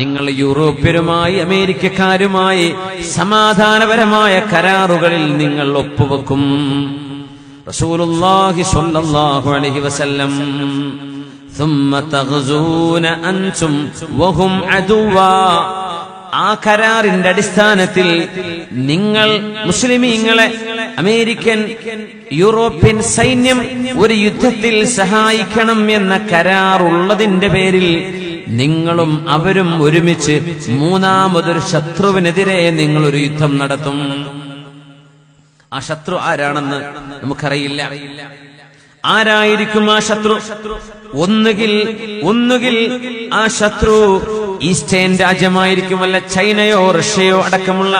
നിങ്ങൾ യൂറോപ്യരുമായി അമേരിക്കക്കാരുമായി സമാധാനപരമായ കരാറുകളിൽ നിങ്ങൾ ഒപ്പുവെക്കും. റസൂലുള്ളാഹി സ്വല്ലല്ലാഹു അലൈഹി വസല്ലം ثم تغزون أنتم وهم عدوا. ആ കരാറിന്റെ അടിസ്ഥാനത്തിൽ നിങ്ങൾ മുസ്ലിമീങ്ങളെ അമേരിക്കൻ യൂറോപ്യൻ സൈന്യം ഒരു യുദ്ധത്തിൽ സഹായിക്കണം എന്ന കരാറുള്ളതിന്റെ പേരിൽ നിങ്ങളും അവരും ഒരുമിച്ച് മൂന്നാമതൊരു ശത്രുവിനെതിരെ നിങ്ങൾ ഒരു യുദ്ധം നടത്തും. ആ ശത്രു ആരാണെന്ന് നമുക്കറിയില്ല. ആരായിരിക്കും ആ ശത്രു? ഒന്നുകിൽ ആ ശത്രു ഈസ്റ്റേൺ രാജ്യമായിരിക്കും, അല്ല ചൈനയോ റഷ്യയോ അടക്കമുള്ള,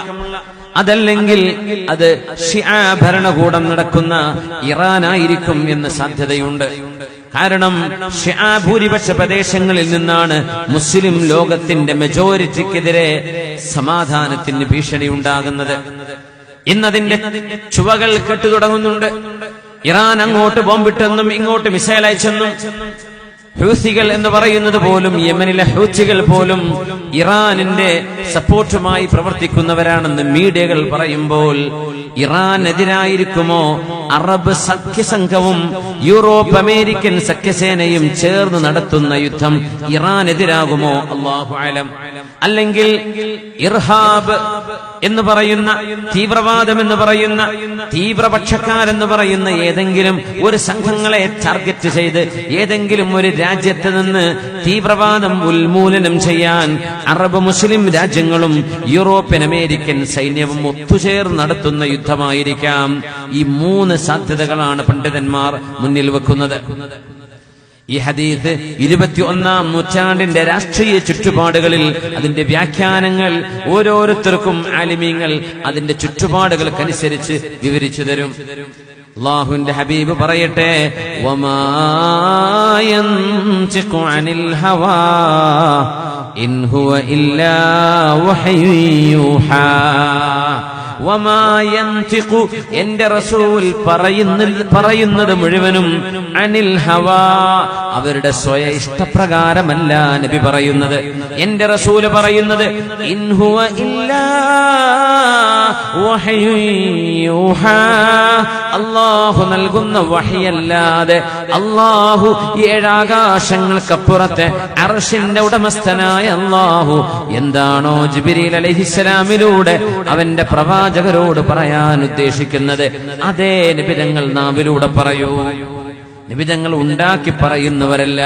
അതല്ലെങ്കിൽ അത് ഷിആ ഭരണകൂടം നടക്കുന്ന ഇറാനായിരിക്കും എന്ന സാധ്യതയുണ്ട്. കാരണം ഷിആ ഭൂരിപക്ഷ പ്രദേശങ്ങളിൽ നിന്നാണ് മുസ്ലിം ലോകത്തിന്റെ മെജോറിറ്റിക്കെതിരെ സമാധാനത്തിന് ഭീഷണി ഉണ്ടാകുന്നത്. ഇന്നതിന്റെ ചുവകൾ കെട്ടുതുടങ്ങുന്നുണ്ട്. ഇറാൻ അങ്ങോട്ട് ബോംബിട്ടെന്നും ഇങ്ങോട്ട് മിസൈൽ അയച്ചെന്നും ഹൂസികൾ എന്ന് പറയുന്നത് പോലും, യമനിലെ ഹൂസികൾ പോലും ഇറാനിന്റെ സപ്പോർട്ടുമായി പ്രവർത്തിക്കുന്നവരാണെന്ന് മീഡിയകൾ പറയുമ്പോൾ ഇറാനെതിരായിരിക്കുമോ അറബ് സഖ്യസംഘവും യൂറോപ്പ് അമേരിക്കൻ സഖ്യസേനയും ചേർന്ന് നടത്തുന്ന യുദ്ധം ഇറാനെതിരാകുമോ? അല്ലാഹു അലം. അല്ലെങ്കിൽ ഇർഹാബ് എന്ന് പറയുന്ന, തീവ്രവാദം എന്ന് പറയുന്ന, തീവ്രപക്ഷക്കാരെന്ന് പറയുന്ന ഏതെങ്കിലും ഒരു സംഘങ്ങളെ ടാർഗറ്റ് ചെയ്ത് ഏതെങ്കിലും ഒരു രാജ്യത്ത് നിന്ന് തീവ്രവാദം ഉന്മൂലനം ചെയ്യാൻ അറബ് മുസ്ലിം രാജ്യങ്ങളും യൂറോപ്യൻ അമേരിക്കൻ സൈന്യവും ഒത്തുചേർന്ന് നടത്തുന്ന യുദ്ധമായിരിക്കാം. ഈ മൂന്ന് സാധ്യതകളാണ് പണ്ഡിതന്മാർ മുന്നിൽ വെക്കുന്നത്. ഈ ഹദീസ് 21-ാം നൂറ്റാണ്ടിന്റെ രാഷ്ട്രീയ ചുറ്റുപാടുകളിൽ അതിന്റെ വ്യാഖ്യാനങ്ങൾ ഓരോരുത്തർക്കും ആലിമീങ്ങൾ അതിന്റെ ചുറ്റുപാടുകൾക്കനുസരിച്ച് വിവരിച്ചു തരും. അല്ലാഹുവിന്റെ ഹബീബ് പറയട്ടെ, വമാ യൻതിഖു അനിൽ ഹവാ ഇൻ ഹുവ ഇല്ലാ വഹ്യു യൂഹാ. വമാ യൻതിഖു, എന്റെ റസൂൽ പറയുന്നത് മുഴുവനും അനിൽ ഹവാ, അവരുടെ സ്വയ ഇഷ്ടപ്രകാരമല്ല നബി പറയുന്നത്. എന്റെ റസൂൽ പറയുന്നത് ഇൻ ഹുവ ഇല്ലാ വഹ്യു യൂഹാ, അല്ലാഹു നൽകുന്ന വഹ്യല്ലാതെ, അല്ലാഹു ഏഴാകാശങ്ങൾക്കപ്പുറത്തെ അർശിന്റെ ഉടമസ്ഥനായ അല്ലാഹു എന്താണോ ജിബ്രീൽ അലൈഹിസ്സലാമിലൂടെ അവന്റെ പ്രവാചകരോട് പറയാൻ ഉദ്ദേശിക്കുന്നത് അതേ നബിതങ്ങൾ നാവിലൂടെ പറയൂ. നിബിധങ്ങൾ ഉണ്ടാക്കി പറയുന്നവരല്ല.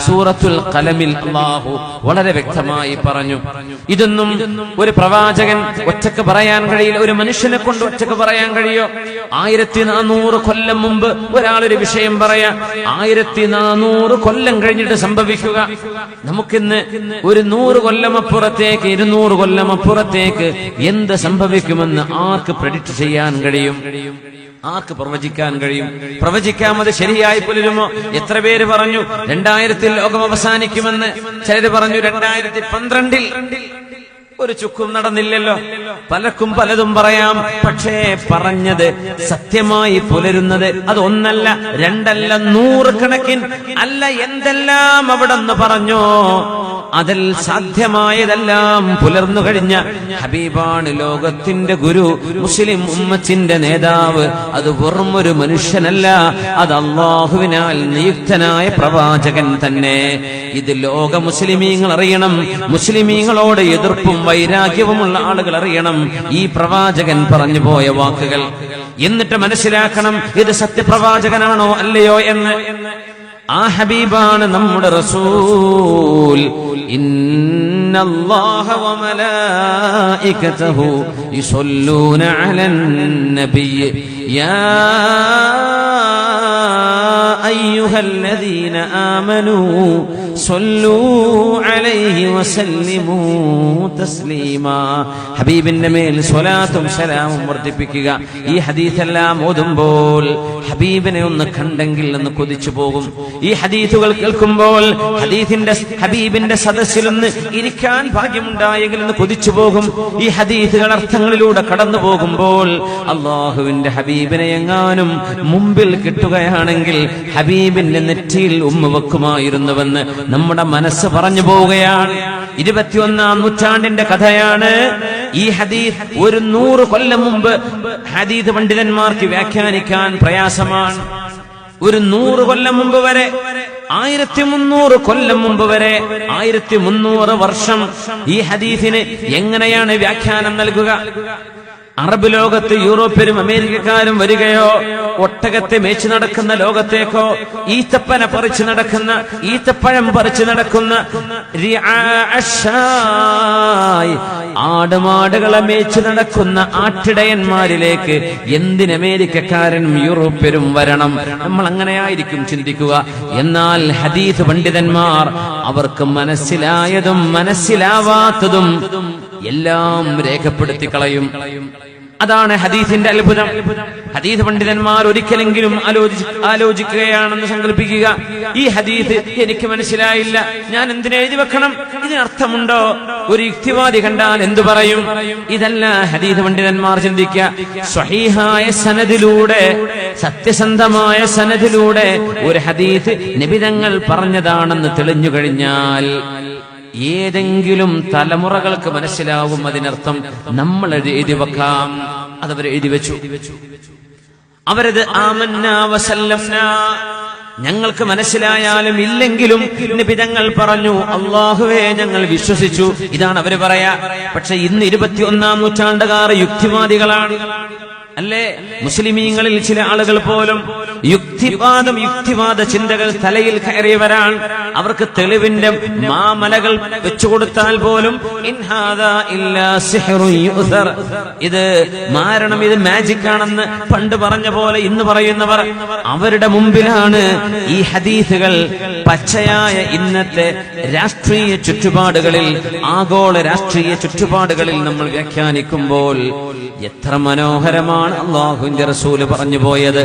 സൂറത്തുൽ ഖലമിൽ അല്ലാഹു വളരെ വ്യക്തമായി പറഞ്ഞു. ഇതൊന്നും ഒരു പ്രവാചകൻ ഒറ്റക്ക് പറയാൻ കഴിയില്ല. ഒരു മനുഷ്യനെ കൊണ്ട് ഒറ്റക്ക് പറയാൻ കഴിയോ? 1400 കൊല്ലം മുമ്പ് ഒരാളൊരു വിഷയം പറയാ, 1400 കൊല്ലം കഴിഞ്ഞിട്ട് സംഭവിക്കുക. നമുക്കിന്ന് ഒരു 100 കൊല്ലം അപ്പുറത്തേക്ക്, 200 കൊല്ലം അപ്പുറത്തേക്ക് എന്ത് സംഭവിക്കുമെന്ന് ആർക്ക് പ്രെഡിക്റ്റ് ചെയ്യാൻ കഴിയും? ആർക്ക് പ്രവചിക്കാൻ കഴിയും? പ്രവചിക്കാം, അത് ശരിയായി പുലരുമോ? എത്ര പേര് പറഞ്ഞു 2000-ൽ ലോകം അവസാനിക്കുമെന്ന്? ചിലര് പറഞ്ഞു 2012-ൽ. ഒരു ചുക്കും നടന്നില്ലല്ലോ. പലർക്കും പലതും പറയാം. പക്ഷേ പറഞ്ഞത് സത്യമായി പുലരുന്നത് അത് ഒന്നല്ല, രണ്ടല്ല, 100 കണക്കിന് അല്ല. എന്തെല്ലാം അവിടെ നിന്ന് പറഞ്ഞോ അതിൽ സാധ്യമായതെല്ലാം പുലർന്നു കഴിഞ്ഞ ഹബീബാണ്, ലോകത്തിന്റെ ഗുരു, മുസ്ലിം ഉമ്മത്തിന്റെ നേതാവ്. അത് വെറും ഒരു മനുഷ്യനല്ല, അത് അല്ലാഹുവിനാൽ നിയുക്തനായ പ്രവാചകൻ തന്നെ. ഇത് ലോക മുസ്ലിമീങ്ങൾ അറിയണം. മുസ്ലിമീങ്ങളോട് എതിർപ്പും വൈരാഗ്യവുമുള്ള ആളുകൾ അറിയണം ഈ പ്രവാചകൻ പറഞ്ഞു പോയ വാക്കുകൾ. എന്നിട്ട് മനസ്സിലാക്കണം ഇത് സത്യപ്രവാചകനാണോ അല്ലയോ എന്ന്. ആ ഹബീബാണ് നമ്മുടെ റസൂൽ. ഇന്നല്ലാഹ വമലായികതഹു യുസല്ലൂന അലൻ നബിയ്യ് യാ അയ്യുഹല്ലദീന ആമനൂ സല്ലൂ അലൈഹി വസല്ലിമൂ തസ്ലീമാ. ഹബീബിന്റെ മേൽ സ്വലാത്തും സലാമും വർദ്ധിപ്പിക്കുക. ഈ ഹദീസെല്ലാം ഓതുമ്പോൾ ഹബീബിനെ ഒന്ന് കണ്ടെങ്കിൽ എന്ന് കൊതിച്ചു പോകും. ഈ ഹദീസുകൾ കേൾക്കുമ്പോൾ ഹബീബിന്റെ സദസ്സിലൊന്ന് ഇരിക്കാൻ ഭാഗ്യമുണ്ടായെങ്കിൽ എന്ന് കൊതിച്ചു പോകും. ഈ ഹദീസുകൾ അർത്ഥങ്ങളിലൂടെ കടന്നു പോകുമ്പോൾ അല്ലാഹുവിന്റെ ഹബീബിനെ എങ്ങാനും മുമ്പിൽ കിട്ടുകയാണെങ്കിൽ ഹബീബിന്റെ നെറ്റിയിൽ ഉമ്മ വെക്കുമായിരുന്നുവെന്ന് നമ്മുടെ മനസ്സ് പറഞ്ഞു പോവുകയാണ്. 21-ാം നൂറ്റാണ്ടിന്റെ കഥയാണ്. ഈ ഹദീസ് ഒരു 100 കൊല്ലം മുമ്പ് ഹദീസ് പണ്ഡിതന്മാർക്ക് വ്യാഖ്യാനിക്കാൻ പ്രയാസമാണ്. ഒരു 100 കൊല്ലം മുമ്പ് വരെ, 1300 കൊല്ലം മുമ്പ് വരെ, 1300 വർഷം ഈ ഹദീസിന് എങ്ങനെയാണ് വ്യാഖ്യാനം നൽകുക? അറബ് ലോകത്ത് യൂറോപ്യരും അമേരിക്കക്കാരും വരികയോ, ഒട്ടകത്തെ മേച്ചു നടക്കുന്ന ലോകത്തേക്കോ, ഈത്തപ്പന പറിച്ചു നടക്കുന്ന, ഈത്തപ്പഴം പറിച്ചു നടക്കുന്ന ആടുമാടുകളെ മേച്ചു നടക്കുന്ന ആട്ടിടയന്മാരിലേക്ക് എന്തിനമേരിക്കക്കാരനും യൂറോപ്യരും വരണം? നമ്മൾ അങ്ങനെയായിരിക്കും ചിന്തിക്കുക. എന്നാൽ ഹദീസ് പണ്ഡിതന്മാർ അവർക്ക് മനസ്സിലായതും മനസ്സിലാവാത്തതും എല്ലാം രേഖപ്പെടുത്തി കളയും. അതാണ് ഹദീസിന്റെ അത്ഭുതം. ഹദീസ് പണ്ഡിതന്മാർ ഒരിക്കലെങ്കിലും ആലോചിക്കുകയാണെന്ന് സങ്കല്പിക്കുക. ഈ ഹദീസ് എനിക്ക് മനസ്സിലായില്ല, ഞാൻ എന്തിനെ എഴുതി വെക്കണം? ഇതിനർത്ഥമുണ്ടോ? ഒരു യുക്തിവാദി കണ്ടാൽ എന്തു പറയും? ഇതല്ല ഹദീസ് പണ്ഡിതന്മാർ ചിന്തിക്കുക. സ്വഹീഹായ സനദിലൂടെ, സത്യസന്ധമായ സനദിലൂടെ ഒരു ഹദീസ് നബി തങ്ങൾ പറഞ്ഞതാണെന്ന് തെളിഞ്ഞു കഴിഞ്ഞാൽ ഏതെങ്കിലും തലമുറകൾക്ക് മനസ്സിലാവും അതിനർത്ഥം. നമ്മൾ എഴുതി വെക്കാം. അതവർ എഴുതി വെച്ചു. അവരത് ആമന്നാ വസല്ലംനാ, ഞങ്ങൾക്ക് മനസ്സിലായാലും ഇല്ലെങ്കിലും നബി തങ്ങൾ പറഞ്ഞു, അല്ലാഹുവേ ഞങ്ങൾ വിശ്വസിച്ചു. ഇതാണ് അവര് പറയാ. പക്ഷെ ഇന്ന് 21-ാം നൂറ്റാണ്ടുകാർ യുക്തിവാദികളാണ്, അല്ലേ? മുസ്ലിമീങ്ങളിൽ ചില ആളുകൾ പോലും യുക്തിവാദ ചിന്തകൾ തലയിൽ കയറിയവരാണ്. അവർക്ക് തെളിവിന്റെ മാമലകൾ വെച്ചുകൊടുത്താൽ പോലും ഇത് മാരണം, ഇത് മാജിക് ആണെന്ന് പണ്ട് പറഞ്ഞ പോലെ ഇന്ന് പറയുന്നവർ, അവരുടെ മുമ്പിലാണ് ഈ ഹദീസുകൾ പച്ചയായ ഇന്നത്തെ രാഷ്ട്രീയ ചുറ്റുപാടുകളിൽ, ആഗോള രാഷ്ട്രീയ ചുറ്റുപാടുകളിൽ നമ്മൾ വ്യാഖ്യാനിക്കുമ്പോൾ എത്ര മനോഹരമാണ് അല്ലാഹുവിന്റെ റസൂല് പറഞ്ഞു പോയത്.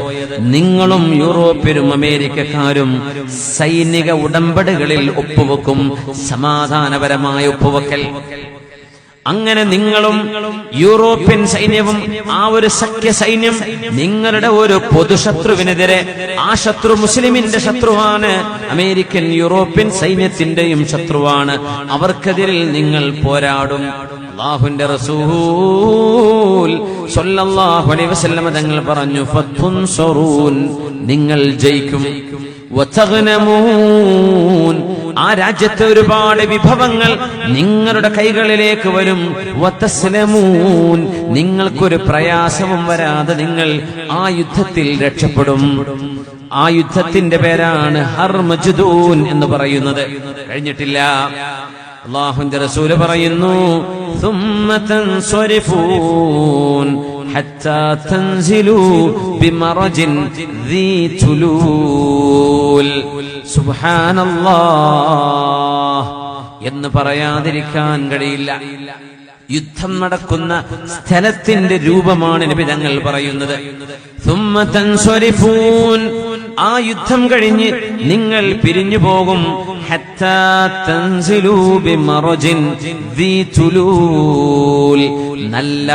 നിങ്ങളും യൂറോപ്യരും അമേരിക്കക്കാരും സൈനിക ഉടമ്പടികളിൽ ഒപ്പുവെക്കും, സമാധാനപരമായ ഒപ്പുവെക്കൽ. അങ്ങനെ നിങ്ങളും യൂറോപ്യൻ സൈന്യവും, ആ ഒരു സഖ്യ സൈന്യം നിങ്ങളുടെ ഒരു പൊതുശത്രുവിനെതിരെ, ആ ശത്രു മുസ്ലിമിന്റെ ശത്രുവാണ്, അമേരിക്കൻ യൂറോപ്യൻ സൈന്യത്തിന്റെയും ശത്രുവാണ്, അവർക്കെതിരിൽ നിങ്ങൾ പോരാടും. അല്ലാഹുവിന്റെ റസൂൽ സ്വല്ലല്ലാഹു അലൈഹി വസല്ലം തങ്ങൾ പറഞ്ഞു, ഫതുൻസറൂൻ, നിങ്ങൾ ജയിക്കും, വതഗ്നമൂൻ, ആ രാജ്യത്തെ ഒരുപാട് വിഭവങ്ങൾ നിങ്ങളുടെ കൈകളിലേക്ക് വരും, വതസ്ലമൂൻ, നിങ്ങൾക്കൊരു പ്രയാസവും വരാതെ നിങ്ങൾ ആ യുദ്ധത്തിൽ രക്ഷപ്പെടും. ആ യുദ്ധത്തിന്റെ പേരാണ് ഹർമജ്ദൂൻ എന്ന് പറയുന്നത്. കഴിഞ്ഞിട്ടില്ല. അല്ലാഹുവിന്റെ റസൂൽ പറയുന്നു, ثم تنصرفون حتى تنزلوا بمرج ذي تلول. സുബ്ഹാനല്ലാഹ് എന്ന് പറയാതിരിക്കാൻ കഴിയില്ല. യുദ്ധം നടക്കുന്ന സ്ഥലത്തിന്റെ രൂപമാണ് നബി തങ്ങൾ പറയുന്നത്. ثم تنصرفون, ആ യുദ്ധം കഴിഞ്ഞ് നിങ്ങൾ പിരിഞ്ഞു പോകും. ഹത്താ തൻസിലൂ ബിമറജിൻ ദീ തുലൂൽ, നല്ല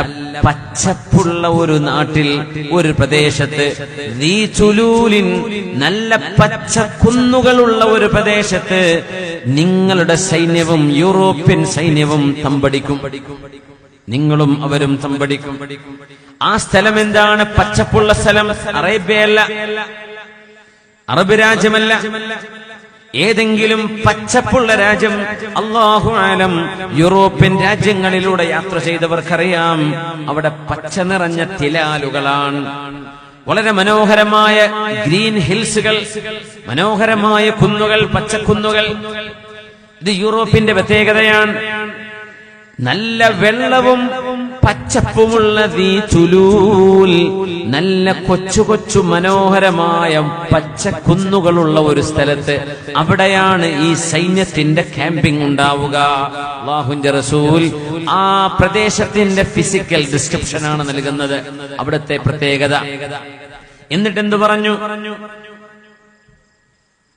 പച്ചപ്പുള്ള ഒരു നാട്ടിൽ, ഒരു പ്രദേശത്ത്, ദീ തുലൂലിൻ, നല്ല പച്ച കുന്നുകളുള്ള ഒരു പ്രദേശത്ത് നിങ്ങളുടെ സൈന്യവും യൂറോപ്യൻ സൈന്യവും തമ്പടിക്കും. നിങ്ങളും അവരും തമ്പടിക്കും. ആ സ്ഥലം എന്താണ്? പച്ചപ്പുള്ള സ്ഥലം. അറേബ്യയല്ല, അറബ് രാജ്യമല്ല, ഏതെങ്കിലും പച്ചപ്പുള്ള രാജ്യം. അല്ലാഹു ആലം. യൂറോപ്യൻ രാജ്യങ്ങളിലൂടെ യാത്ര ചെയ്തവർക്കറിയാം, അവിടെ പച്ച നിറഞ്ഞ തിലാലുകളാണ്. വളരെ മനോഹരമായ ഗ്രീൻ ഹിൽസുകൾ, മനോഹരമായ കുന്നുകൾ, പച്ചക്കുന്നുകൾ. ഇത് യൂറോപ്പിന്റെ പ്രത്യേകതയാണ്. നല്ല വെള്ളവും പച്ചപ്പുമുള്ള ദീ തുലൂൽ, നല്ല കൊച്ചു കൊച്ചു മനോഹരമായ പച്ചക്കുന്നുകളുള്ള ഒരു സ്ഥലത്ത്, അവിടെയാണ് ഈ സൈന്യത്തിന്റെ ക്യാമ്പിംഗ് ഉണ്ടാവുക. അല്ലാഹുവിന്റെ റസൂൽ ആ പ്രദേശത്തിന്റെ ഫിസിക്കൽ ഡിസ്ക്രിപ്ഷനാണ് നൽകുന്നത്, അവിടുത്തെ പ്രത്യേകത. എന്നിട്ട് എന്തു പറഞ്ഞു?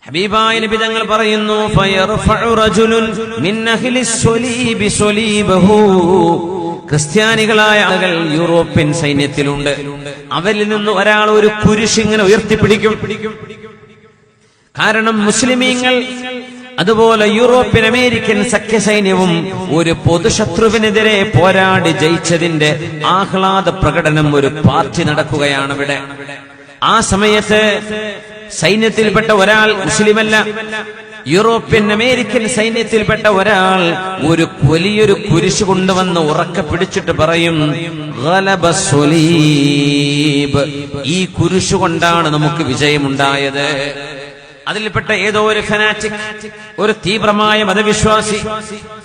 ഹബീബായ നബി തങ്ങൾ പറയുന്നു, ഫയർഫഉ റജുലുൻ മിൻ അഹ്ലിസ് സ്വലീബി സ്വലീബഹു, ക്രിസ്ത്യാനികളായ ആളുകൾ യൂറോപ്യൻ സൈന്യത്തിലുണ്ട്. അവരിൽ നിന്ന് ഒരാൾ ഒരു കുരിശിങ്ങനെ ഉയർത്തിപ്പിടിക്കും. കാരണം മുസ്ലിമീങ്ങൾ അതുപോലെ യൂറോപ്യൻ അമേരിക്കൻ സഖ്യസൈന്യവും ഒരു പൊതുശത്രുവിനെതിരെ പോരാടി ജയിച്ചതിന്റെ ആഹ്ലാദ പ്രകടനം ഒരു പാർട്ടി നടക്കുകയാണ് ഇവിടെ. ആ സമയത്ത് സൈന്യത്തിൽപ്പെട്ട ഒരാൾ, മുസ്ലിമല്ല, യൂറോപ്യൻ അമേരിക്കൻ സൈന്യത്തിൽപ്പെട്ട ഒരാൾ ഒരു വലിയൊരു കുരിശ് കൊണ്ടുവന്ന് ഉറക്കെ പിടിച്ചിട്ട് പറയും, ഗലബ സ്വലീബ്, ഈ കുരിശ് കൊണ്ടാണ് നമുക്ക് വിജയമുണ്ടായത്. അതിൽപ്പെട്ട ഏതോ ഒരു ഫനാറ്റിക്, ഒരു തീവ്രമായ മതവിശ്വാസി,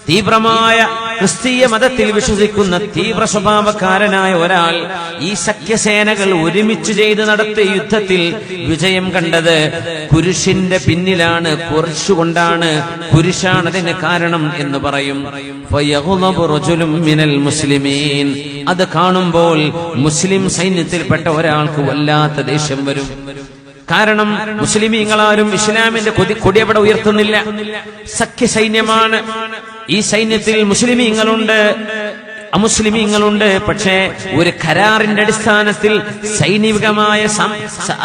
തീവ്രമായ ക്രിസ്തീയ മതത്തിൽ വിശ്വസിക്കുന്ന തീവ്ര സ്വഭാവക്കാരനായ ഒരാൾ ഈ സഖ്യസേനകൾ ഒരുമിച്ച് ചെയ്ത് നടത്തിയ യുദ്ധത്തിൽ വിജയം കണ്ടത് കുരിശിന്റെ പിന്നിലാണ്, കുരിശുകൊണ്ടാണ്, കുരിശാണ് അതിന് കാരണം എന്ന് പറയും. ഫയഗ്ളബു റജുലുൻ മിനൽ മുസ്ലിമീൻ, അത് കാണുമ്പോൾ മുസ്ലിം സൈന്യത്തിൽപ്പെട്ട ഒരാൾക്ക് വല്ലാത്ത ദേഷ്യം വരും. കാരണം മുസ്ലിമീങ്ങളാരും ഇസ്ലാമിന്റെ കൊടിയവിടെ ഉയർത്തുന്നില്ല. സഖ്യസൈന്യമാണ്. ഈ സൈന്യത്തിൽ മുസ്ലിമീങ്ങളുണ്ട്, അമുസ്ലിമീങ്ങളുണ്ട്. പക്ഷേ ഒരു കരാറിന്റെ അടിസ്ഥാനത്തിൽ സൈനികമായ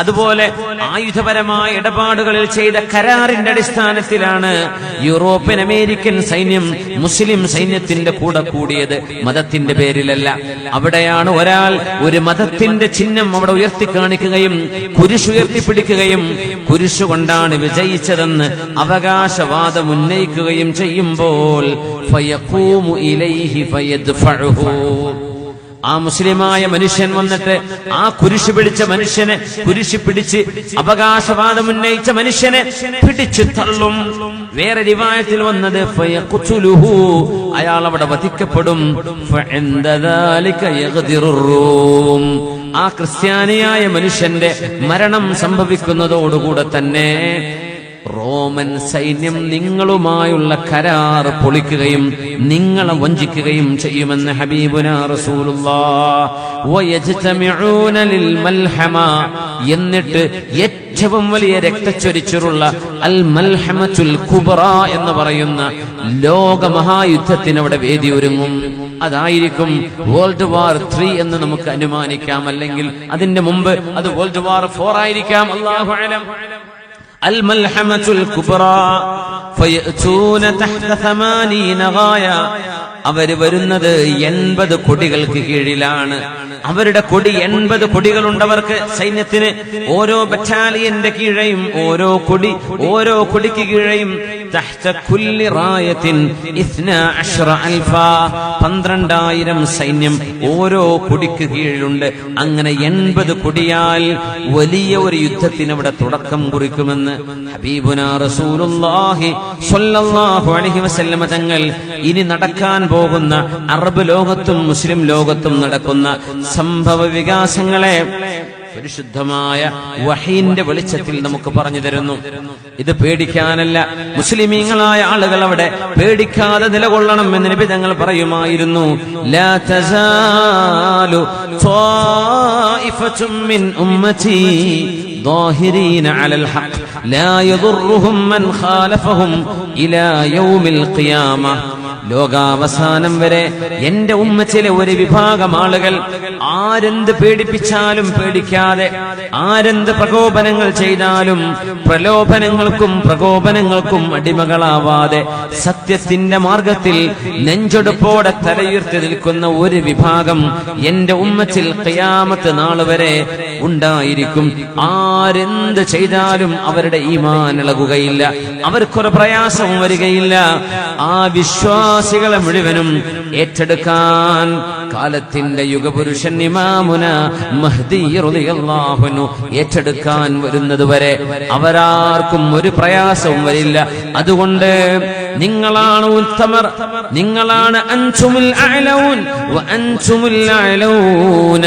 അതുപോലെ ആയുധപരമായ ഇടപാടുകളിൽ ചെയ്ത കരാറിന്റെ അടിസ്ഥാനത്തിലാണ് യൂറോപ്യൻ അമേരിക്കൻ സൈന്യം മുസ്ലിം സൈന്യത്തിന്റെ കൂടെ കൂടിയത്, മതത്തിന്റെ പേരിലല്ല. അവിടെയാണ് ഒരാൾ ഒരു മതത്തിന്റെ ചിഹ്നം അവിടെ ഉയർത്തി കാണിക്കുകയും കുരിശ് ഉയർത്തിപ്പിടിക്കുകയും കുരിശു കൊണ്ടാണ് വിജയിച്ചതെന്ന് അവകാശവാദം ഉന്നയിക്കുകയും ചെയ്യുമ്പോൾ ഫയഖൂമു ഇലൈഹി ഫയദ്ഫഉഹു, ആ മുസ്ലിമായ മനുഷ്യൻ വന്നിട്ട് ആ കുരിശ് പിടിച്ച മനുഷ്യനെ, കുരിശ് പിടിച്ച് അവകാശവാദം ഉന്നയിച്ച മനുഷ്യനെ പിടിച്ചു തള്ളും. വേറെ റിവായത്തിൽ വന്നത് ഫയഖ്തുലുഹു, അയാൾ അവിടെ വധിക്കപ്പെടും. ഫഇൻദ ദാലിക യഗ്ദിറുർ റൂം, ആ ക്രിസ്ത്യാനിയായ മനുഷ്യന്റെ മരണം സംഭവിക്കുന്നതോടുകൂടെ തന്നെ റോമൻ സൈന്യം നിങ്ങളുമായുള്ള കരാർ പൊളിക്കുകയും നിങ്ങളെ വഞ്ചിക്കുകയും ചെയ്യുമെന്ന് ഹബീബുനാ റസൂലുള്ളാഹ്. വയജ്തമിഊന ലിൽ മൽഹമ, എന്നിട്ട് ഏറ്റവും വലിയ രക്തച്ചൊരിച്ചിലുള്ള അൽ മൽഹമത്തുൽ കുബ്ര എന്ന് പറയുന്ന ലോകമഹായുദ്ധത്തിന് അവിടെ വേദി ഒരുങ്ങും. അതായിരിക്കും വേൾഡ് വാർ 3 എന്ന് നമുക്ക് അനുമാനിക്കാം, അല്ലെങ്കിൽ അതിന്റെ മുമ്പ് അത് വേൾഡ് വാർ 4 ആയിരിക്കാം, അല്ലാഹു അലം. അൽ-മൽഹമത്തുൽ കുബ്ര ഫയഅതൂന തഹ്ത 80 ഗായ, അവര് വരുന്നത് 80 കൊടികൾക്ക് കീഴിലാണ്. അവരുടെ കൊടി 80 കൊടികളുണ്ടവർക്ക് സൈന്യത്തിന്. ഓരോ ബറ്റാലിയന്റെ കീഴെയും ഓരോ കൊടിക്ക് കീഴെയും തഹ്ത കുല്ലി റായത്തിൻ 12,000 സൈന്യം ഓരോ കൊടിക്ക് കീഴിലുണ്ട്. അങ്ങനെ 80 കൊടിയാൽ വലിയ ഒരു യുദ്ധത്തിന് അവിടെ തുടക്കം കുറിക്കുമെന്ന് ഹബീബുനാ റസൂലുള്ളാഹി സ്വല്ലല്ലാഹു അലൈഹി വസല്ലമ തങ്ങൾ ഇനി നടക്കാൻ പോകുന്ന അറബ് ലോകത്തും മുസ്ലിം ലോകത്തും നടക്കുന്ന സംഭവ വികാസങ്ങളെ പരിശുദ്ധമായ വഹീന്റെ വെളിച്ചത്തിൽ നമുക്ക് പറഞ്ഞു തരുന്നു. ഇത് പേടിക്കാനല്ല, മുസ്ലിമീങ്ങളായ ആളുകൾ അവിടെ പേടിക്കാതെ നിലകൊള്ളണം എന്ന് നബി തങ്ങൾ പറയുമായിരുന്നു. ലാ തസാലു ത്വായിഫത്തും മിൻ ഉമ്മതി ظاهرين على الحق لا يضرهم من خالفهم إلى يوم القيامة. ലോകാവസാനം വരെ എന്റെ ഉമ്മത്തിലെ ഒരു വിഭാഗം ആളുകൾ ആരെന്ത് പേടിപ്പിച്ചാലും പേടിക്കാതെ, ആരെന്ത് പ്രകോപനങ്ങൾ ചെയ്താലും പ്രകോപനങ്ങൾക്കും അടിമകളാവാതെ സത്യത്തിന്റെ മാർഗത്തിൽ നെഞ്ചൊടുപ്പോടെ തലയുയർത്തി നിൽക്കുന്ന ഒരു വിഭാഗം എന്റെ ഉമ്മത്തിൽ ഖിയാമത്ത് നാൾ വരെ ഉണ്ടായിരിക്കും. ആരെന്ത് ചെയ്താലും അവരുടെ ഈമാൻ ഇളകുകയില്ല, അവർക്കൊരു പ്രയാസവും വരികയില്ല. ആ വിശ്വാസികളെ മുഴുവനും ഏറ്റെടുക്കാൻ കാലത്തിന്റെ യുഗപുരുഷൻ ഇമാമുന മഹ്ദി റളിയല്ലാഹു അൻഹു ഏറ്റെടുക്കാൻ വരുന്നത് വരെ അവരാർക്കും ഒരു പ്രയാസവും വരില്ല. അതുകൊണ്ട് നിങ്ങളാണ് ഉത്തമർ, നിങ്ങളാണ് അൻതുമുൽ അഅലൗൻ വ അൻതുമുൽ അഅലൗന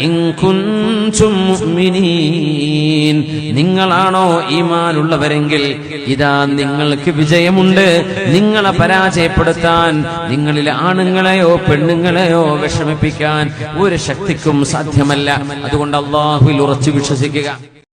ഇൻ കുൻതും മുഅ്മിനീൻ. നിങ്ങളാണോ ഈമാനുള്ളവരെങ്കിൽ ഇതാ നിങ്ങൾക്ക് വിജയമുണ്ട്. നിങ്ങളെ പരാജയപ്പെടുത്താൻ, നിങ്ങളിലെ ആണുങ്ങളെയോ പെണ്ണുങ്ങളെയോ വിഷമിപ്പിക്കാൻ ഒരു ശക്തിക്കും സാധ്യമല്ല. അതുകൊണ്ട് അല്ലാഹുവിൽ ഉറച്ചു വിശ്വസിക്കുക.